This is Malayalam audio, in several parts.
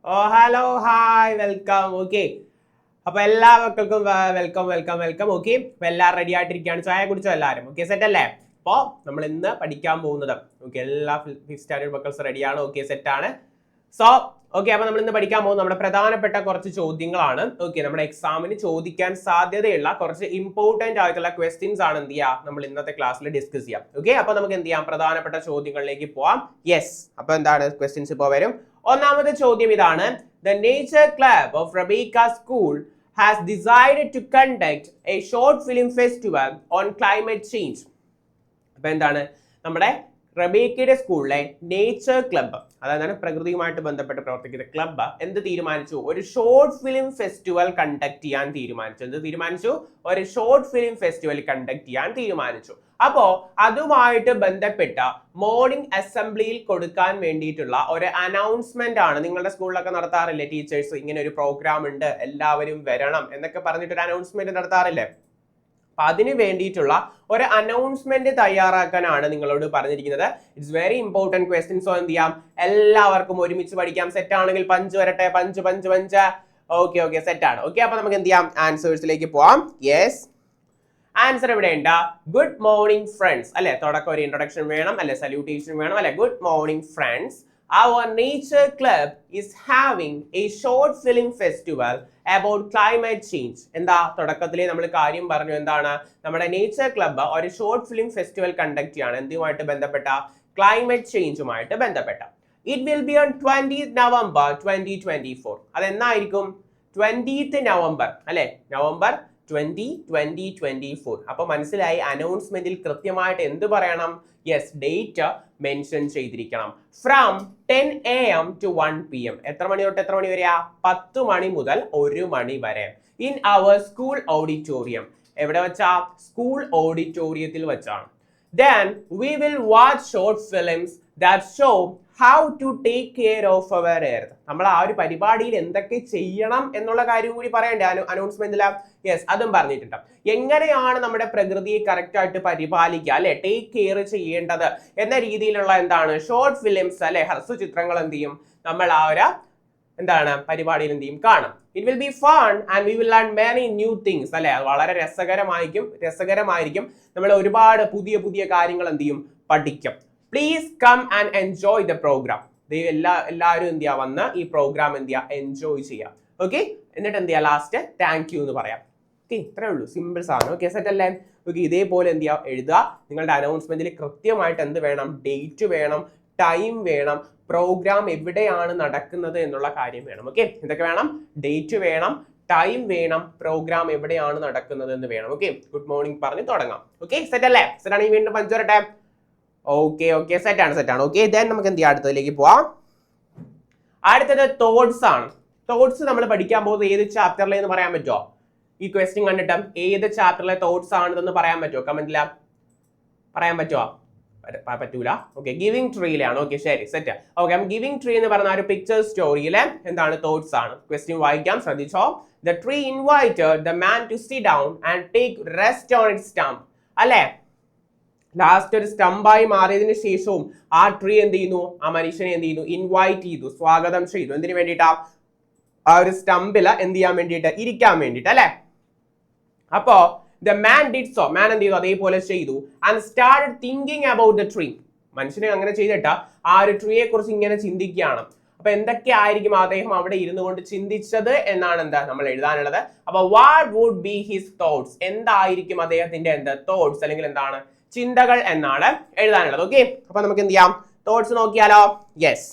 ഓ ഹലോ ഹായ് വെൽക്കം. ഓക്കെ, അപ്പൊ എല്ലാ മക്കൾക്കും വെൽക്കം വെൽക്കം വെൽക്കം. ഓക്കെ, അപ്പൊ എല്ലാവരും റെഡി ആയിട്ടിരിക്കുകയാണ്. ചായ കുടിച്ചോ എല്ലാവരും? ഓക്കെ, സെറ്റ് അല്ലേ? അപ്പോൾ നമ്മൾ ഇന്ന് പഠിക്കാൻ പോകുന്നത് ഓക്കെ, എല്ലാ ഫിഫ്ത് സ്റ്റാൻഡേർഡ് മക്കൾസ് റെഡിയാണ്. ഓക്കെ, സെറ്റ് ആണ്. സോ ഓക്കെ, അപ്പൊ നമ്മൾ ഇന്ന് പഠിക്കാൻ പോകുന്നത് നമ്മുടെ പ്രധാനപ്പെട്ട കുറച്ച് ചോദ്യങ്ങളാണ്. ഓക്കെ, നമ്മുടെ എക്സാമിന് ചോദിക്കാൻ സാധ്യതയുള്ള കുറച്ച് ഇമ്പോർട്ടന്റ് ആയിട്ടുള്ള ക്വസ്റ്റ്യൻസ് ആണ് എന്ത് ചെയ്യാം നമ്മൾ ഇന്നത്തെ ക്ലാസ്സിൽ ഡിസ്കസ് ചെയ്യാം. ഓക്കെ, അപ്പൊ നമുക്ക് എന്ത് ചെയ്യാം, പ്രധാനപ്പെട്ട ചോദ്യങ്ങളിലേക്ക് പോവാം. യെസ്, അപ്പൊ എന്താണ് ക്വസ്റ്റ്യൻസ് ഇപ്പോൾ വരും. ഒന്നാമത്തെ ചോദ്യം ഇതാണ്: The Nature Club of Rebecca School has decided to conduct a short film festival on climate change. അപ്പൊ എന്താണ് നമ്മുടെ റബേക്കയുടെ സ്കൂളിലെ നേച്ചർ ക്ലബ്ബ്, അതായത് പ്രകൃതിയുമായിട്ട് ബന്ധപ്പെട്ട് പ്രവർത്തിക്കുന്ന ക്ലബ്ബ് എന്ത് തീരുമാനിച്ചു? ഒരു ഷോർട്ട് ഫിലിം ഫെസ്റ്റിവൽ കണ്ടക്ട് ചെയ്യാൻ തീരുമാനിച്ചു. എന്ത് തീരുമാനിച്ചു? ഒരു ഷോർട്ട് ഫിലിം ഫെസ്റ്റിവൽ കണ്ടക്ട് ചെയ്യാൻ തീരുമാനിച്ചു. അപ്പോ അതുമായിട്ട് ബന്ധപ്പെട്ട മോർണിംഗ് അസംബ്ലിയിൽ കൊടുക്കാൻ വേണ്ടിയിട്ടുള്ള ഒരു അനൗൺസ്മെന്റ് ആണ്. നിങ്ങളുടെ സ്കൂളിലൊക്കെ നടത്താറില്ലേ ടീച്ചേഴ്സ്? ഇങ്ങനെ ഒരു പ്രോഗ്രാം ഉണ്ട്, എല്ലാവരും വരണം എന്നൊക്കെ പറഞ്ഞിട്ട് ഒരു അനൗൺസ്മെന്റ് നടത്താറില്ലേ? അപ്പൊ അതിന് വേണ്ടിയിട്ടുള്ള ഒരു അനൗൺസ്മെന്റ് തയ്യാറാക്കാനാണ് നിങ്ങളോട് പറഞ്ഞിരിക്കുന്നത്. It's very important question. So എന്ത് ചെയ്യാം, എല്ലാവർക്കും ഒരുമിച്ച് പഠിക്കാം. സെറ്റ് ആണെങ്കിൽ പഞ്ച് വരട്ടെ. Punch punch punch. Okay okay, set ആണ്. ഓക്കെ, അപ്പൊ നമുക്ക് എന്ത് ചെയ്യാം, ആൻസേഴ്സിലേക്ക് പോവാം. യെസ്, ആൻസർ ഇവിടെ ഉണ്ട്. ഗുഡ് മോർണിംഗ് ഫ്രണ്ട്സ് അല്ലെ, തുടക്കം ഒരു ഇൻട്രൊഡക്ഷൻ വേണം അല്ലെ, സല്യൂട്ടേഷൻ വേണം അല്ലെ. Good morning friends, our nature club is having a short film festival about climate change. എന്താ തുടക്കത്തിലേ നമ്മൾ കാര്യം പറഞ്ഞു. എന്താണ് നമ്മുടെ നേച്ചർ ക്ലബ്ബ് ഒരു ഷോർട്ട് ഫിലിം ഫെസ്റ്റിവൽ കണ്ടക്ട് ചെയ്യാണ്. എന്തുമായിട്ട് ബന്ധപ്പെട്ട? ക്ലൈമറ്റ് ചേഞ്ചുമായിട്ട് ബന്ധപ്പെട്ട. It will be on 20th November 2024. അതെന്നായിരിക്കും? 20th November അല്ലെ, നവംബർ 2024. അപ്പൊ മനസ്സിലായി, അനൗൺസ്മെന്റിൽ കൃത്യമായിട്ട് എന്ത് പറയണം? യെസ്, ഡേറ്റ് മെൻഷൻ ചെയ്തിരിക്കണം. From 10 AM to 1 PM. എത്ര മണി തൊട്ട് എത്ര മണി വരെയാ? 10 മണി മുതൽ 1 മണി വരെ. In our school auditorium. എവിടെ വെച്ചാ? സ്കൂൾ ഓഡിറ്റോറിയത്തിൽ വെച്ചാണ്. Then we will watch short films that show how to take care of our earth. നമ്മൾ ആ ഒരു പരിപാടിയിൽ എന്തൊക്കെ ചെയ്യണം എന്നുള്ള കാര്യം കൂടി പറയണ്ടേ അനൗൺസ്മെന്റിൽ? യെസ്, അതും പറഞ്ഞിട്ടുണ്ട്. എങ്ങനെയാണ് നമ്മുടെ പ്രകൃതിയെ കറക്റ്റ് ആയിട്ട് പരിപാലിക്കുക അല്ലെ, ടേക്ക് കെയർ ചെയ്യേണ്ടത് എന്ന രീതിയിലുള്ള എന്താണ് ഷോർട്ട് ഫിലിംസ് അല്ലെ, ഹ്രസ്വചിത്രങ്ങൾ എന്ത് ചെയ്യും നമ്മൾ ആ ഒരു എന്താണ് പരിപാടിയിൽ എന്ത് ചെയ്യും കാണും. It will be fun and we will learn many new things അല്ലെ. വളരെ രസകരമായിരിക്കും. നമ്മൾ ഒരുപാട് പുതിയ പുതിയ കാര്യങ്ങൾ എന്ത് ചെയ്യും പഠിക്കും. Please come and enjoy the programme. എല്ലാവരും എന്ത് ചെയ്യാ, വന്ന് ഈ പ്രോഗ്രാം എന്ത് ചെയ്യാ, എൻജോയ് ചെയ്യാം. ഓക്കെ, എന്നിട്ട് എന്ത് ചെയ്യാ, ലാസ്റ്റ് താങ്ക് യു എന്ന് പറയാം. ഓക്കെ, ഇത്രേ ഉള്ളൂ, സിമ്പിൾ ആണ്. ഓക്കെ, സെറ്റ് അല്ലേ? ഓക്കെ, ഇതേപോലെ എന്ത് ചെയ്യാ, എഴുതുക. നിങ്ങളുടെ അനൗൺസ്മെന്റിൽ കൃത്യമായിട്ട് എന്ത് വേണം? ഡേറ്റ് വേണം, ടൈം വേണം, പ്രോഗ്രാം എവിടെയാണ് നടക്കുന്നത് എന്നുള്ള കാര്യം വേണം. ഓക്കെ, ഇതൊക്കെ വേണം. ഡേറ്റ് വേണം, ടൈം വേണം, പ്രോഗ്രാം എവിടെയാണ് നടക്കുന്നത് എന്ന് വേണം. ഓക്കെ, ഗുഡ് മോർണിംഗ് പറഞ്ഞ് തുടങ്ങാം. ഓക്കെ, സെറ്റ് അല്ലേ? സെറ്റ് ആണെങ്കിൽ വീണ്ടും പഞ്ച് വരട്ടെ. ഓക്കെ ഓക്കെ, സെറ്റ് ആണ്. ഓക്കെ, ദെൻ നമുക്ക് എന്ത് ചെയ്യാം, അടുത്തതിലേക്ക് പോവാം. അടുത്തത് തോട്ട്സ് ആണ്. തോട്ട്സ് നമ്മൾ പഠിക്കാൻ പോകുന്നത് ഏത് ചാപ്റ്ററിലെന്ന് പറയാൻ പറ്റുമോ? ഈ ക്വസ്റ്റ്യൻ കണ്ടിട്ട് ഏത് ചാപ്റ്ററിലെ തോട്ട്സ് ആണെന്ന് പറയാൻ പറ്റുമോ? കമന്റില പറയാൻ പറ്റുമോ? പറ്റൂല. ഓക്കെ, ഗിവിംഗ് ട്രീയിലാണ്. ഓക്കെ, ശരി, സെറ്റ്. ഓക്കെ, ഗിവിംഗ് ട്രീ എന്ന് പറഞ്ഞ ഒരു പിക്ചർ സ്റ്റോറിയിലെ എന്താണ് തോട്ട്സ് ആണ്. ക്വസ്റ്റ്യൻ വായിക്കാം, ശ്രദ്ധിച്ചോ. The tree invited the man to sit down and take rest on its stump. അല്ലെ, ലാസ്റ്റ് ഒരു സ്റ്റംപായി മാറിയതിനു ശേഷവും ആ ട്രീ എന്ത് ചെയ്യുന്നു? ആ മനുഷ്യനെ എന്ത് ചെയ്യുന്നു? ഇൻവൈറ്റ് ചെയ്തു, സ്വാഗതം ചെയ്തു. എന്തിനു വേണ്ടിയിട്ടാ? ആ ഒരു സ്റ്റംപില് എന്ത് ചെയ്യാൻ വേണ്ടിയിട്ട്? ഇരിക്കാൻ വേണ്ടിയിട്ട് അല്ലെ. അപ്പോ the man did so. man എന്ത് ചെയ്തു? അതേപോലെ ചെയ്തു. and started thinking about the tree. മനുഷ്യനെ അങ്ങനെ ചെയ്തിട്ട് ആ ഒരു ട്രീയെ കുറിച്ച് ഇങ്ങനെ ചിന്തിക്കുകയാണ്. അപ്പൊ എന്തൊക്കെ ആയിരിക്കും അദ്ദേഹം അവിടെ ഇരുന്നു കൊണ്ട് ചിന്തിച്ചത് എന്നാണ് എന്താ നമ്മൾ എഴുതാനുള്ളത്. അപ്പൊ what would be his thoughts? എന്തായിരിക്കും അദ്ദേഹത്തിന്റെ എന്താ തോട്ട്സ് അല്ലെങ്കിൽ എന്താണ് ചിന്തകൾ എന്നാണ് എഴുതാനുള്ളത്. ഓക്കെ, അപ്പൊ നമുക്ക് എന്ത് ചെയ്യാം, തോട്ട്സ് നോക്കിയാലോ. Yes,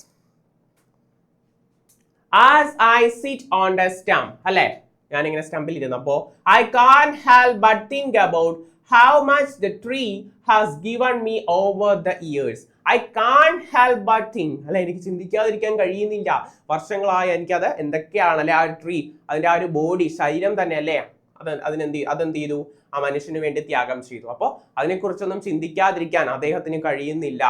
as I sit on the stump അല്ലെ, ഞാനിങ്ങനെ സ്റ്റംപിൽ ഇരുന്നപ്പോ I can't help but think about how much the tree has given me over the years. I can't help but think അല്ലെ, എനിക്ക് ചിന്തിക്കാതിരിക്കാൻ കഴിയുന്നില്ല. വർഷങ്ങളായി എനിക്കത് എന്തൊക്കെയാണ് അല്ലെ, ആ ട്രീ അതിന്റെ ആ ഒരു ബോഡി, ശരീരം തന്നെ അല്ലേ, അതെന്ത് ചെയ്തു? ആ മനുഷ്യന് വേണ്ടി ത്യാഗം ചെയ്തു. അപ്പോ അതിനെക്കുറിച്ചൊന്നും ചിന്തിക്കാതിരിക്കാൻ അദ്ദേഹത്തിന് കഴിയുന്നില്ല.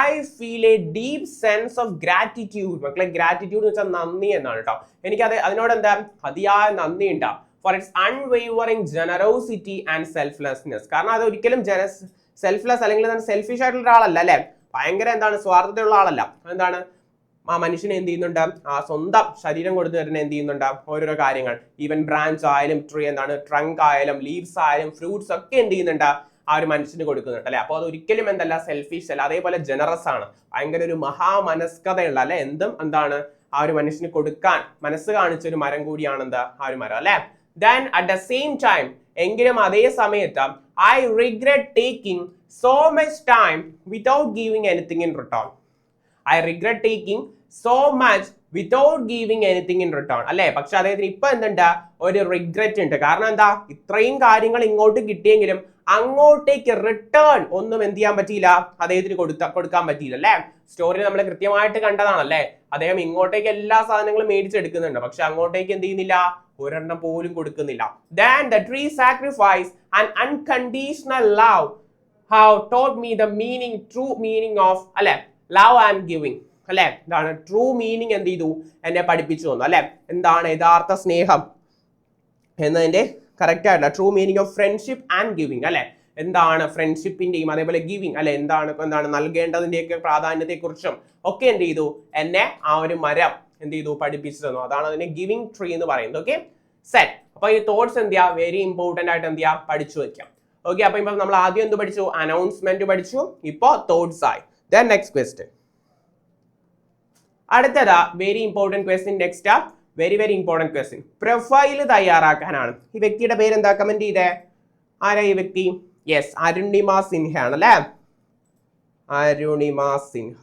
I feel a deep sense of gratitude. മക്കളെ, ഗ്രാറ്റിറ്റ്യൂഡ് എന്ന് വെച്ചാൽ നന്ദി എന്നാണ് കേട്ടോ. എനിക്ക് അതിനോട് എന്താ അതിയായ നന്ദി ഉണ്ടാ. For its unwavering generosity and selflessness. കാരണം അത് ഒരിക്കലും സെൽഫ്ലെസ് അല്ലെങ്കിൽ സെൽഫിഷ് ആയിട്ടുള്ള ഒരാളല്ല അല്ലെ, ഭയങ്കര എന്താണ് സ്വാർത്ഥതയുള്ള ആളല്ല. എന്താണ് ആ മനുഷ്യനെ എന്ത് ചെയ്യുന്നുണ്ട്, ആ സ്വന്തം ശരീരം കൊടുത്ത് തന്നെ എന്ത് ചെയ്യുന്നുണ്ട് ഓരോരോ കാര്യങ്ങൾ. ഈവൻ ബ്രാഞ്ച് ആയാലും ട്രങ്ക് ആയാലും ലീവ്സ് ആയാലും ഫ്രൂട്ട്സ് ഒക്കെ എന്ത് ചെയ്യുന്നുണ്ട് ആ ഒരു മനുഷ്യന് കൊടുക്കുന്നുണ്ട് അല്ലെ. അപ്പോൾ അത് ഒരിക്കലും എന്തല്ല സെൽഫിഷ് അല്ല, അതേപോലെ ജനറസ് ആണ്, ഭയങ്കര ഒരു മഹാമനസ്കതയുള്ള അല്ലെ, എന്താണ് ആ ഒരു മനുഷ്യന് കൊടുക്കാൻ മനസ്സ് കാണിച്ച ഒരു മരം കൂടിയാണ് എന്താ ആ ഒരു മരം അല്ലെ. Then at the same time, എങ്കിലും അതേ സമയത്ത് I regret taking so much time without giving anything in return. I regret taking so much without giving anything in return അല്ലെ. പക്ഷെ അദ്ദേഹത്തിന് ഇപ്പൊ എന്തുണ്ട്, ഒരു റിഗ്രറ്റ് ഉണ്ട്. കാരണം എന്താ, ഇത്രയും കാര്യങ്ങൾ ഇങ്ങോട്ട് കിട്ടിയെങ്കിലും അങ്ങോട്ടേക്ക് റിട്ടേൺ ഒന്നും എന്ത് ചെയ്യാൻ പറ്റിയില്ല, അദ്ദേഹത്തിന് കൊടുക്കാൻ പറ്റിയില്ല അല്ലെ. സ്റ്റോറി നമ്മൾ കൃത്യമായിട്ട് കണ്ടതാണല്ലേ. അദ്ദേഹം ഇങ്ങോട്ടേക്ക് എല്ലാ സാധനങ്ങളും മേടിച്ചെടുക്കുന്നുണ്ട്, പക്ഷെ അങ്ങോട്ടേക്ക് എന്ത് ചെയ്യുന്നില്ല, ഒരെണ്ണം പോലും കൊടുക്കുന്നില്ല. Then the tree sacrifice and unconditional love have taught me the true meaning of അല്ലെ love and giving അല്ലെ. എന്താണ് ട്രൂ മീനിങ് എന്ത് ചെയ്തു, എന്നെ പഠിപ്പിച്ചു തന്നു അല്ലെ. എന്താണ് യഥാർത്ഥ സ്നേഹം എന്നതിന്റെ കറക്റ്റ് ആയിട്ടുള്ള true meaning of friendship and giving അല്ലെ. എന്താണ് ഫ്രണ്ട്ഷിപ്പിന്റെയും അതേപോലെ ഗിവിങ് അല്ലെ, എന്താണ് നൽകേണ്ടതിന്റെയൊക്കെ പ്രാധാന്യത്തെ കുറിച്ചും ഒക്കെ എന്ത് ചെയ്തു എന്നെ ആ ഒരു മരം എന്ത് ചെയ്തു പഠിപ്പിച്ചു തന്നു. അതാണ് അതിനെ ഗിവിംഗ് ട്രീ എന്ന് പറയുന്നത്. Okay set. അപ്പൊ ഈ തോട്ട്സ് എന്ത് ചെയ്യാ, വെരി ഇമ്പോർട്ടന്റ് ആയിട്ട് എന്ത് ചെയ്യാ പഠിച്ചു വെക്കാം. ഓക്കെ, അപ്പൊ ഇപ്പൊ നമ്മൾ ആദ്യം എന്ത് പഠിച്ചു, അനൗൺസ്മെന്റ് പഠിച്ചു, ഇപ്പോ തോട്ട്സ് ആയി. Then next question. അടുത്തതാ very important question. Next very important question. Profile തയ്യാറാക്കാനാണ്. ഈ വ്യക്തിയുടെ പേര് എന്താ, കമന്റ് ചെയ്തേ. ആരാ ഈ വ്യക്തി? യെസ്, അരുണിമ സിൻഹ ആണ് അല്ലെ. അരുണിമ സിൻഹ.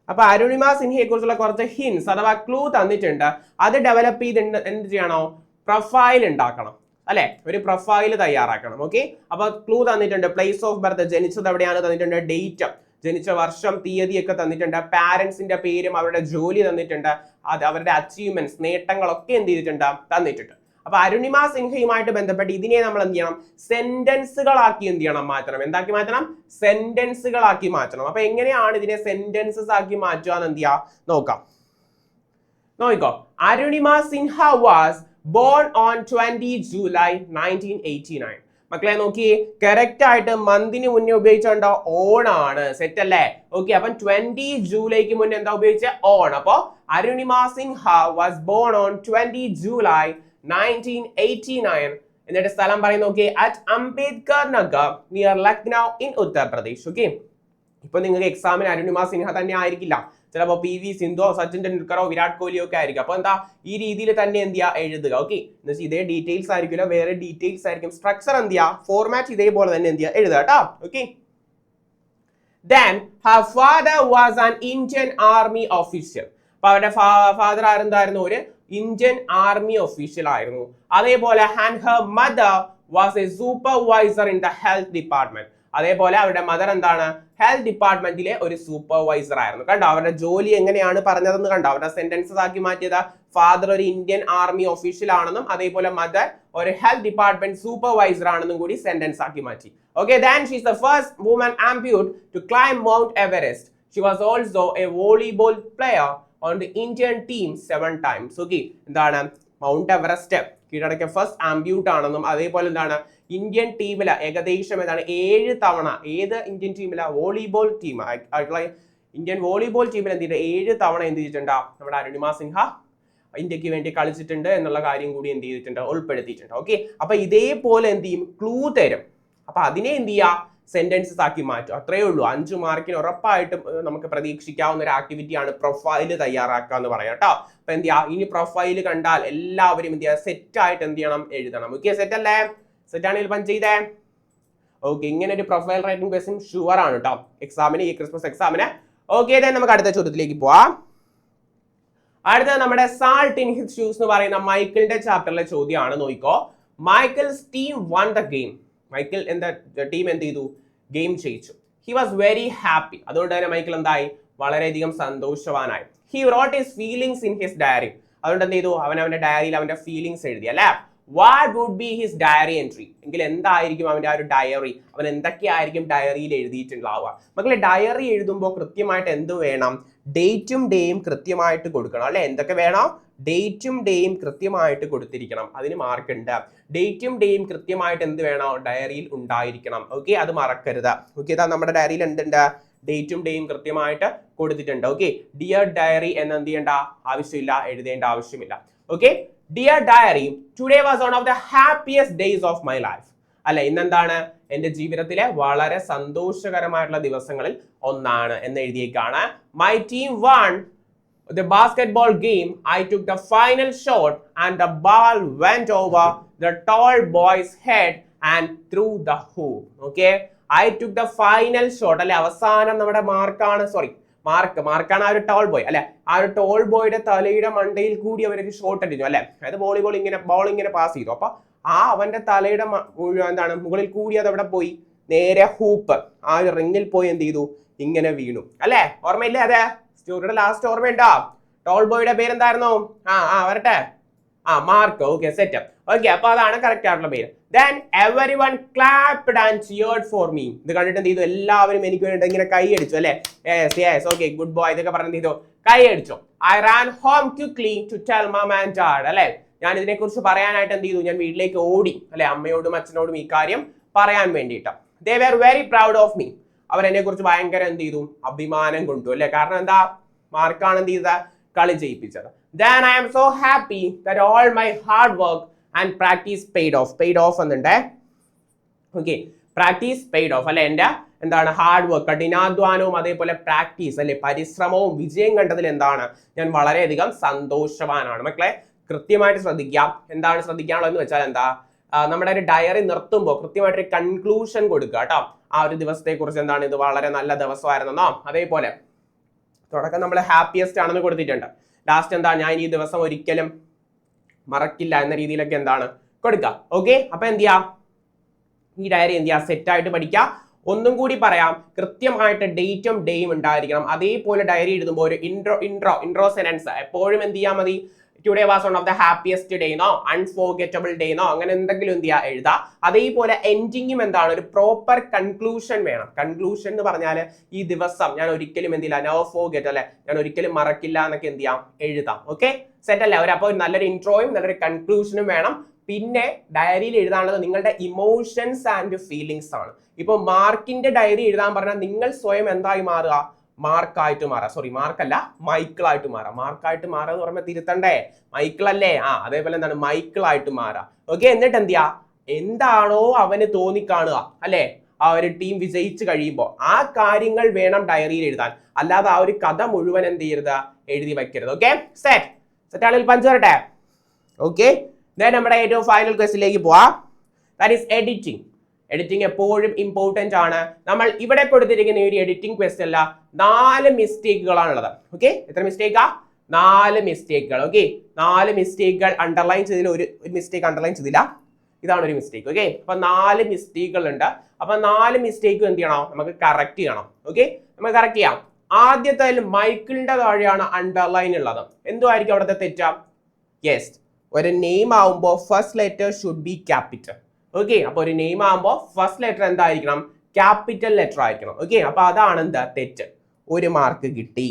അപ്പൊ അരുണിമ സിൻഹയെ കുറിച്ചുള്ള കുറച്ച് ഹിൻസ് അഥവാ ക്ലൂ തന്നിട്ടുണ്ട്. അത് ഡെവലപ്പ് ചെയ്ത് എന്ത് ചെയ്യണോ, പ്രൊഫൈൽ ഉണ്ടാക്കണം അല്ലെ, ഒരു പ്രൊഫൈൽ തയ്യാറാക്കണം. ഓക്കെ, അപ്പൊ ക്ലൂ തന്നിട്ടുണ്ട്. പ്ലേസ് ഓഫ് ബർത്ത്, ജനിച്ചത് എവിടെയാണ് തന്നിട്ടുണ്ട്, ഡേറ്റ്, ജനിച്ച വർഷം, തീയതിയൊക്കെ തന്നിട്ടുണ്ട്. പാരന്റ്സിന്റെ പേരും അവരുടെ ജോലി തന്നിട്ടുണ്ട്. അത് അവരുടെ അച്ചീവ്മെന്റ്സ്, നേട്ടങ്ങളൊക്കെ എന്ത് ചെയ്തിട്ടുണ്ട് തന്നിട്ടുണ്ട്. അപ്പൊ അരുണിമ സിൻഹയുമായിട്ട് ബന്ധപ്പെട്ട് ഇതിനെ നമ്മൾ എന്ത് ചെയ്യണം, സെന്റൻസുകളാക്കി എന്ത് ചെയ്യണം മാറ്റണം. എന്താക്കി മാറ്റണം, സെന്റൻസുകളാക്കി മാറ്റണം. അപ്പൊ എങ്ങനെയാണ് ഇതിനെ സെന്റൻസസ് ആക്കി മാറ്റുക എന്ന് എന്ത് ചെയ്യാ നോക്കാം. നോക്കിക്കോ. Arunima Sinha was born on 20 July 1989. മക്കളെ നോക്കി, കറക്റ്റ് ആയിട്ട് മന്തിന് മുന്നേ ഉപയോഗിച്ചോണ്ടോ ഓൺ ആണ്. സെറ്റ് അല്ലേ. ഓക്കെ, അപ്പം 20 ജൂലൈക്ക് മുന്നേ എന്താ ഉപയോഗിച്ച ഓൺ. അപ്പൊ Arunima Sinha was born on 20 July 1989. എന്നിട്ട് സ്ഥലം പറയും നോക്കി, at Ambedkar Nagar near Lucknow in Uttar Pradesh. Okay, ഇപ്പൊ നിങ്ങൾക്ക് എക്സാമിന് അരുണിമ സിൻഹ തന്നെ ആയിരിക്കില്ല, ചിലപ്പോ PV സിന്ധുവോ സച്ചിൻ ടെണ്ടുൽക്കറോ വിരാട് കോഹ്ലിയോ ഒക്കെ ആയിരിക്കും. അപ്പൊ എന്താ ഈ രീതിയിൽ തന്നെ എന്ത് ചെയ്യുക എഴുതുക. ഓക്കെ, എന്നുവെച്ചാൽ ഇതേ ഡീറ്റെയിൽസ് ആയിരിക്കില്ല, വേറെ ഡീറ്റെയിൽസ് ആയിരിക്കും. സ്ട്രക്ചർ എന്ത് ചെയ്യുക, ഫോർമാറ്റ് ഇതേപോലെ തന്നെ എന്ത് ചെയ്യുക എഴുതുക കേട്ടോ. Okay. Then her father was an Indian army official. അപ്പൊ അവരുടെ ഫാദർ ആരെന്തായിരുന്നു, ഒരു ഇന്ത്യൻ ആർമി ഒഫീഷ്യൽ ആയിരുന്നു. അതേപോലെ and her mother was a supervisor in the health department. അതേപോലെ അവരുടെ മദർ എന്താണ്, ഹെൽത്ത് ഡിപ്പാർട്ട്മെന്റിലെ ഒരു സൂപ്പർവൈസർ ആയിരുന്നു. കണ്ടോ അവരുടെ ജോലി എങ്ങനെയാണ് പറഞ്ഞതെന്ന് കണ്ടോ, അവരുടെ സെന്റൻസസ് ആക്കി മാറ്റിയത്. ഫാദർ ഒരു ഇന്ത്യൻ ആർമി ഒഫീഷ്യൽ ആണെന്നും അതേപോലെ മദർ ഒരു ഹെൽത്ത് ഡിപ്പാർട്ട്മെന്റ് സൂപ്പർവൈസർ ആണെന്നും കൂടി സെന്റൻസ് ആക്കി മാറ്റി. Okay, then she is the first woman ampute to climb Mount Everest. She was also a volleyball player on the Indian team 7 times. Okay, എന്താണ് മൗണ്ട് എവറസ്റ്റ് കീഴടക്കിയ ഫസ്റ്റ് ആംബ്യൂട്ട് ആണെന്നും അതേപോലെ എന്താണ് ഇന്ത്യൻ ടീമില് ഏകദേശം എന്താണ് 7 തവണ, ഏത് ഇന്ത്യൻ ടീമില, വോളിബോൾ ടീം ആയിട്ടുള്ള ഇന്ത്യൻ വോളിബോൾ ടീമിൽ എന്ത് ചെയ്തിട്ട് 7 തവണ എന്ത് ചെയ്തിട്ടുണ്ട് നമ്മുടെ അരുണിമ സിൻഹ ഇന്ത്യക്ക് വേണ്ടി കളിച്ചിട്ടുണ്ട് എന്നുള്ള കാര്യം കൂടി എന്ത് ചെയ്തിട്ടുണ്ട് ഉൾപ്പെടുത്തിയിട്ടുണ്ട്. ഓക്കെ, അപ്പൊ ഇതേപോലെ എന്ത് ചെയ്യും, ക്ലൂ തരും. അപ്പൊ അതിനെ എന്ത് ചെയ്യുക, സെന്റൻസസ് ആക്കി മാറ്റും. അത്രയേ ഉള്ളൂ. 5 മാർക്കിന് ഉറപ്പായിട്ടും നമുക്ക് പ്രതീക്ഷിക്കാവുന്ന ഒരു ആക്ടിവിറ്റിയാണ് പ്രൊഫൈല് തയ്യാറാക്കുക എന്ന് പറയാം കേട്ടോ. അപ്പൊ എന്ത് ചെയ്യുക, ഇനി പ്രൊഫൈല് കണ്ടാൽ എല്ലാവരും എന്ത് ചെയ്യുക, സെറ്റ് ആയിട്ട് എന്ത് ചെയ്യണം എഴുതണം. ഓക്കെ, സെറ്റ് അല്ലേ? സെറ്റ് ആണെങ്കിൽ പഞ്ച് ചെയ്തേ. ഓക്കെ, ഇങ്ങനെ ഒരു പ്രൊഫൈൽ റൈറ്റിംഗ് ക്വസ്റ്റ്യൻ ഷുവർ ആണ് കേട്ടോ എക്സാമിന്, ഈ ക്രിസ്മസ് എക്സാമിന്. ഓക്കെ, then നമുക്ക് അടുത്ത ചോദ്യത്തിലേക്ക് പോവാം. അടുത്തത് നമ്മുടെ സാൾട്ട് ഇൻ ഹിസ് ഷൂസ് എന്ന് പറയുന്ന മൈക്കിളിന്റെ ചാപ്റ്ററിലെ ചോദ്യമാണ്. നോക്കിക്കോ. Michael's team won the game. Michael എന്താ ടീം എന്ത് ചെയ്തു, ഗെയിം ജയിച്ചു. He was very happy. അതുകൊണ്ട് തന്നെ മൈക്കിൾ എന്തായി, വളരെയധികം സന്തോഷവാനായി. He wrote his feelings in his diary. അതുകൊണ്ട് എന്ത് ചെയ്തു, അവൻ അവന്റെ ഡയറിയിൽ അവന്റെ ഫീലിംഗ്സ് എഴുതി അല്ലേ. What would be his diary entry. എങ്കിൽ എന്തായിരിക്കും അവന്റെ ആ ഒരു ഡയറി, അവൻ എന്തൊക്കെയായിരിക്കും ഡയറിയിൽ എഴുതിയിട്ടുണ്ടാവുക. മക്കളെ ഡയറി എഴുതുമ്പോൾ കൃത്യമായിട്ട് എന്ത് വേണം, ഡേറ്റും ഡേയും കൃത്യമായിട്ട് കൊടുക്കണം അല്ലെ. എന്തൊക്കെ വേണം, ഡേറ്റും ഡേയും കൃത്യമായിട്ട് കൊടുത്തിരിക്കണം, അതിന് മാർക്ക് ഉണ്ട്. ഡേറ്റും ഡേയും കൃത്യമായിട്ട് എന്ത് വേണം, ഡയറിയിൽ ഉണ്ടായിരിക്കണം. ഓക്കെ, അത് മറക്കരുത്. ഓക്കെ, ഇതാ നമ്മുടെ ഡയറിയിൽ എന്തുണ്ട്, ഡേറ്റും ഡേയും കൃത്യമായിട്ട് കൊടുത്തിട്ടുണ്ട്. ഓക്കെ, ഡിയർ ഡയറി എന്ന് എന്ത് ചെയ്യേണ്ട ആവശ്യമില്ല, എഴുതേണ്ട ആവശ്യമില്ല. Okay, dear diary, today was one of the happiest days of my life. അല്ലെ, ഇന്നെന്താണ് എന്റെ ജീവിതത്തിലെ വളരെ സന്തോഷകരമായിട്ടുള്ള ദിവസങ്ങളിൽ ഒന്നാണ് എന്ന് എഴുതിയേക്കാണ്. My team won the basketball game. I took the final shot and the ball went over the tall boy's head and through the hoop. Okay, I took the final shot. അല്ലെ, അവസാനം നമ്മുടെ മാർക്കാണ്, സോറി മാർക്കാണ് ആ ഒരു ടോൾ ബോയ്. അല്ലെ, ആ ഒരു ടോൾ ബോയുടെ തലയുടെ മണ്ടയിൽ കൂടി അവരൊരു ഷോട്ട് അടിച്ചു. അല്ലെ, അതായത് ബോൾ ഇങ്ങനെ പാസ് ചെയ്തു. അപ്പൊ ആ അവന്റെ തലയുടെ എന്താണ് മുകളിൽ കൂടി അത് അവിടെ പോയി നേരെ ഹൂപ്പ് ആ ഒരു റിങ്ങിൽ പോയി എന്ത് ചെയ്തു, ഇങ്ങനെ വീണു. അല്ലെ, ഓർമ്മയില്ലേ? അതെ, സ്റ്റോറിയുടെ ലാസ്റ്റ് ഓർമ്മയുണ്ടോ? ടോൾ ബോയുടെ പേരെന്തായിരുന്നു? വരട്ടെ, മാർക്ക്. Okay, set. ഓക്കെ, അപ്പൊ അതാണ് കറക്റ്റ് ആയിട്ടുള്ള പേര്. Then everyone clapped and cheered for me. ഇത് കണ്ടിട്ട് എന്ത് ചെയ്തു, എല്ലാവരും എനിക്ക് വേണ്ടി ഇങ്ങനെ കൈ അടിച്ചു. അല്ലെ, യെസ് ഓക്കെ, ഗുഡ് ബോയ് ഇതൊക്കെ പറഞ്ഞ് എന്ത് ചെയ്തു, കൈ അടിച്ചു. I ran home quickly to tell mom and dad. അല്ലെ, ഞാൻ ഇതിനെ കുറിച്ച് പറയാനായിട്ട് എന്ത് ചെയ്തു, ഞാൻ വീട്ടിലേക്ക് ഓടി. അല്ലെ, അമ്മയോടും അച്ഛനോടും ഈ കാര്യം പറയാൻ വേണ്ടിയിട്ട്. They were very proud of me. അവർ എന്നെ കുറിച്ച് ഭയങ്കര എന്ത് ചെയ്തു, അഭിമാനം കൊണ്ടു. അല്ലെ, കാരണം എന്താ, മാർക്കാണ് എന്ത് ചെയ്ത കളി ജയിപ്പിച്ചത്. Then I am so happy that all my hard work and practice paid off. paid off എന്നുണ്ടേ. Okay, practice paid off. അല്ലെ, എന്റെ എന്താണ് ഹാർഡ് വർക്ക്, കഠിനാധ്വാനവും അതേപോലെ പ്രാക്ടീസ് അല്ലെ പരിശ്രമവും വിജയം കണ്ടതിൽ എന്താണ് ഞാൻ വളരെയധികം സന്തോഷവാനാണ്. മക്കളെ കൃത്യമായിട്ട് ശ്രദ്ധിക്കാം. എന്താണ് ശ്രദ്ധിക്കാനുള്ളതെന്ന് വെച്ചാൽ എന്താ, നമ്മുടെ ഒരു ഡയറി നിർത്തുമ്പോൾ കൃത്യമായിട്ടൊരു കൺക്ലൂഷൻ കൊടുക്കുക കേട്ടോ. ആ ഒരു ദിവസത്തെ കുറിച്ച് എന്താണ്, ഇത് വളരെ നല്ല ദിവസമായിരുന്നോ, അതേപോലെ തുടക്കം നമ്മൾ ഹാപ്പിയസ്റ്റ് ആണെന്ന് കൊടുത്തിട്ടുണ്ട്. ലാസ്റ്റ് എന്താ, ഞാൻ ഈ ദിവസം ഒരിക്കലും മറക്കില്ല എന്ന രീതിയിലൊക്കെ എന്താണ് കൊടുക്കുക. ഓക്കെ, അപ്പൊ എന്ത് ചെയ്യാം, ഈ ഡയറി എന്ത് ചെയ്യാം, സെറ്റായിട്ട് പഠിക്കുക. ഒന്നും കൂടി പറയാം, കൃത്യമായിട്ട് ഡേറ്റും ഡേയും ഉണ്ടായിരിക്കണം. അതേപോലെ ഡയറി എഴുതുമ്പോൾ ഒരു ഇൻട്രോ സെനൻസ് എപ്പോഴും എന്ത് ചെയ്യാൻ മതി, today was one of the happiest day എന്നോ അൺഫോർഗറ്റബിൾ ഡേ എന്നോ അങ്ങനെ എന്തെങ്കിലും എന്ത് ചെയ്യുക എഴുതാം. അതേപോലെ എൻഡിങ്ങും എന്താണ്, ഒരു പ്രോപ്പർ കൺക്ലൂഷൻ വേണം. കൺക്ലൂഷൻ എന്ന് പറഞ്ഞാൽ ഈ ദിവസം ഞാൻ ഒരിക്കലും എന്തില്ല, നെവർ ഫോർഗെറ്റ് അല്ലെ, ഞാൻ ഒരിക്കലും മറക്കില്ല എന്നൊക്കെ എന്ത് ചെയ്യാം എഴുതാം. ഓക്കെ, സെറ്റ് അല്ലേ? അപ്പോൾ നല്ലൊരു ഇൻട്രോയും നല്ലൊരു കൺക്ലൂഷനും വേണം. പിന്നെ ഡയറിയിൽ എഴുതാനുള്ളത് നിങ്ങളുടെ ഇമോഷൻസ് ആൻഡ് ഫീലിങ്സ് ആണ്. ഇപ്പൊ മാർക്കിന്റെ ഡയറി എഴുതാൻ പറഞ്ഞാൽ നിങ്ങൾ സ്വയം എന്തായി മാറുക, മാർക്കായിട്ട് മാറാം. സോറി, മാർക്കല്ല, മൈക്കിളായിട്ട് മാറാം. മാർക്കായിട്ട് മാറുക എന്ന് പറയുമ്പോൾ തിരുത്തണ്ടേ, മൈക്കിൾ അല്ലേ? അതേപോലെ എന്താണ്, മൈക്കിളായിട്ട് മാറാം. ഓക്കെ, എന്നിട്ട് എന്ത് ചെയ്യാ, എന്താണോ അവന് തോന്നിക്കാണുക അല്ലെ, ആ ഒരു ടീം വിജയിച്ചു കഴിയുമ്പോൾ ആ കാര്യങ്ങൾ വേണം ഡയറിയിൽ എഴുതാൻ. അല്ലാതെ ആ ഒരു കഥ മുഴുവൻ എന്ത് ചെയ്യരുത്, എഴുതി വെക്കരുത്. ഓക്കെ, സെറ്റ് ആണെങ്കിൽ പഞ്ച് വരട്ടെ. ഓക്കെ, നമ്മുടെ ഏറ്റവും ഫൈനൽ ക്വസ്റ്റിലേക്ക് പോവാം. That is editing. എഡിറ്റിംഗ് എപ്പോഴും ഇമ്പോർട്ടന്റ് ആണ്. നമ്മൾ ഇവിടെ കൊടുത്തിരിക്കുന്ന ഈ ഒരു എഡിറ്റിംഗ് ക്വസ്റ്റ് അല്ല, 4 മിസ്റ്റേക്കുകളാണുള്ളത്. ഓക്കെ, എത്ര മിസ്റ്റേക്കാ? 4 മിസ്റ്റേക്കുകൾ. ഓക്കെ, 4 മിസ്റ്റേക്കുകൾ അണ്ടർലൈൻ ചെയ്തതിൽ ഒരു മിസ്റ്റേക്ക് അണ്ടർലൈൻ ചെയ്തില്ല, ഇതാണ് ഒരു മിസ്റ്റേക്ക്. ഓക്കെ, അപ്പൊ 4 മിസ്റ്റേക്കുകൾ ഉണ്ട്. അപ്പൊ 4 മിസ്റ്റേക്കും എന്ത് ചെയ്യണം, നമുക്ക് കറക്റ്റ് ചെയ്യണം. ഓക്കെ, നമുക്ക് കറക്റ്റ് ചെയ്യാം. ആദ്യത്തെ മൈക്കിളിന്റെ താഴെയാണ് അണ്ടർലൈൻ ഉള്ളത്. എന്തുമായിരിക്കും അവിടുത്തെ തെറ്റാ? യെസ്, ഒരു നെയിം ആവുമ്പോൾ first letter should be capital. Okay, അപ്പൊ ഒരു നെയിം ആകുമ്പോൾ ഫസ്റ്റ് ലെറ്റർ എന്തായിരിക്കണം, ക്യാപിറ്റൽ ലെറ്റർ ആയിരിക്കണം. ഓക്കെ, അപ്പൊ അതാണ് എന്താ തെറ്റ്, 1 മാർക്ക് കിട്ടി.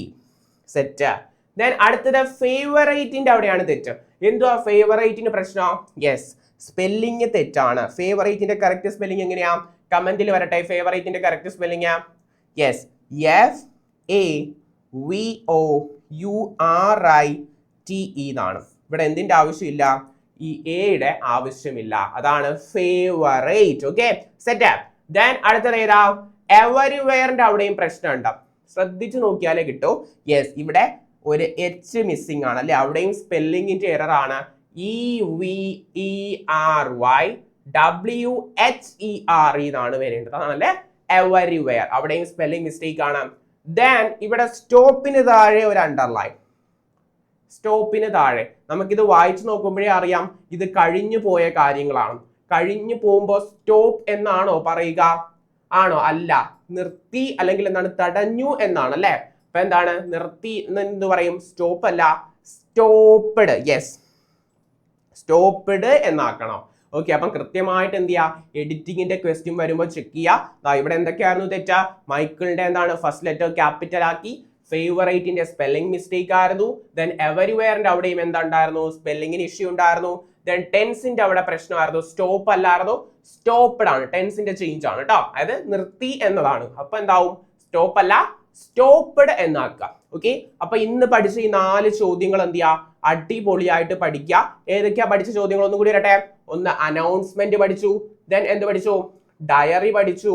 സെറ്റ്. ദെൻ അടുത്തത് ഫേവറേറ്റിന്റെ അവിടെയാണ് തെറ്റ്. എന്തുവാ ഫേവറേറ്റിന് പ്രശ്നം? യെസ്, സ്പെല്ലിംഗ് തെറ്റാണ്. ഫേവറേറ്റിന്റെ കറക്റ്റ് സ്പെല്ലിംഗ് എങ്ങനെയാ, കമന്റിൽ വരട്ടെ. ഫേവറേറ്റിന്റെ കറക്റ്റ് സ്പെല്ലിംഗ് യെസ്, FAVOURITE എന്നാണ്. ഇവിടെ എന്തിന്റെ ആവശ്യമില്ല, ഈ എയുടെ ആവശ്യമില്ല, അതാണ് ഫേവറേറ്റ്. Okay, set. ദെൻ അടുത്തത് ഏതാ, എവരിവെയറിന്റെ അവിടെയും പ്രശ്നമുണ്ട്. ശ്രദ്ധിച്ചു നോക്കിയാലേ കിട്ടൂ. യെസ്, ഇവിടെ ഒരു H മിസ്സിംഗ് ആണ് അല്ലെ, അവിടെയും സ്പെല്ലിംഗിന്റെ എറർ ആണ്. EVERYWHERE എന്നാണ് വരേണ്ടത്, അതാണല്ലേ എവരിവെയർ. അവിടെയും സ്പെല്ലിംഗ് മിസ്റ്റേക്ക് ആണ്. ദെൻ ഇവിടെ സ്റ്റോപ്പിന് താഴെ ഒരു അണ്ടർലൈൻ. സ്റ്റോപ്പിന് താഴെ നമുക്കിത് വായിച്ചു നോക്കുമ്പോഴേ അറിയാം ഇത് കഴിഞ്ഞു പോയ കാര്യങ്ങളാണ്. കഴിഞ്ഞു പോകുമ്പോൾ സ്റ്റോപ്പ് എന്നാണോ പറയുക? ആണോ? അല്ല, നിർത്തി അല്ലെങ്കിൽ എന്താണ്, തടഞ്ഞു എന്നാണ് അല്ലെ. അപ്പൊ എന്താണ്, നിർത്തി എന്ന് പറയും, സ്റ്റോപ്പ് അല്ല, സ്റ്റോപ്പ്ഡ്. യെസ്, സ്റ്റോപ്പ്ഡ് എന്നാക്കണം. ഓക്കെ, അപ്പം കൃത്യമായിട്ട് എന്ത് ചെയ്യുക, എഡിറ്റിംഗിന്റെ ക്വസ്റ്റ്യൻ വരുമ്പോൾ ചെക്ക് ചെയ്യുക. ഇവിടെ എന്തൊക്കെയായിരുന്നു തെറ്റാ, മൈക്കിളിന്റെ എന്താണ് ഫസ്റ്റ് ലെറ്റർ ക്യാപിറ്റൽ ആക്കി, ഫേവറേറ്റിന്റെ സ്പെല്ലിംഗ് മിസ്റ്റേക്ക് ആയിരുന്നു. ദെൻ എവരിവെയറിന്റെ അവിടെയും എന്താണ്ടായിരുന്നു, സ്പെല്ലിംഗിന് ഇഷ്യൂ ഉണ്ടായിരുന്നു. ദെൻ ടെൻസിന്റെ അവിടെ പ്രശ്നമായിരുന്നു, സ്റ്റോപ്പ് അല്ലായിരുന്നു, സ്റ്റോപ്പ്ഡ് ആണ്, ടെൻസിന്റെ ചേഞ്ച് ആണ് കേട്ടോ, അതായത് നിർത്തി എന്നതാണ്. അപ്പൊ എന്താവും, സ്റ്റോപ്പ് അല്ല സ്റ്റോപ്പ്ഡ് എന്നാക്കുക. ഓക്കെ, അപ്പൊ ഇന്ന് പഠിച്ച ഈ 4 ചോദ്യങ്ങൾ എന്ത് ചെയ്യാ, അടിപൊളിയായിട്ട് പഠിക്കുക. ഏതൊക്കെയാ പഠിച്ച ചോദ്യങ്ങൾ ഒന്നും കൂടി വരട്ടെ. ഒന്ന് അനൗൺസ്മെന്റ് പഠിച്ചു, ദെൻ എന്ത് പഠിച്ചു, ഡയറി പഠിച്ചു,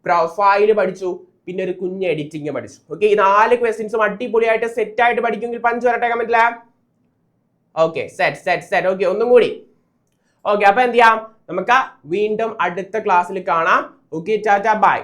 പ്രൊഫൈല് പഠിച്ചു, പിന്നെ ഒരു കുഞ്ഞ് എഡിറ്റിംഗ് പഠിച്ചു. ഓക്കെ, ഈ 4 ക്വസ്റ്റ്യൻസും അടിപൊളിയായിട്ട് സെറ്റ് ആയിട്ട് പഠിക്കുമെങ്കിൽ പഞ്ച് വരട്ടെ കമന്റില്. Okay, set. ഓക്കെ, ഒന്നും കൂടി. ഓക്കെ, അപ്പൊ എന്ത് ചെയ്യാം, നമുക്ക് വീണ്ടും അടുത്ത ക്ലാസ്സിൽ കാണാം. Okay, Tata by.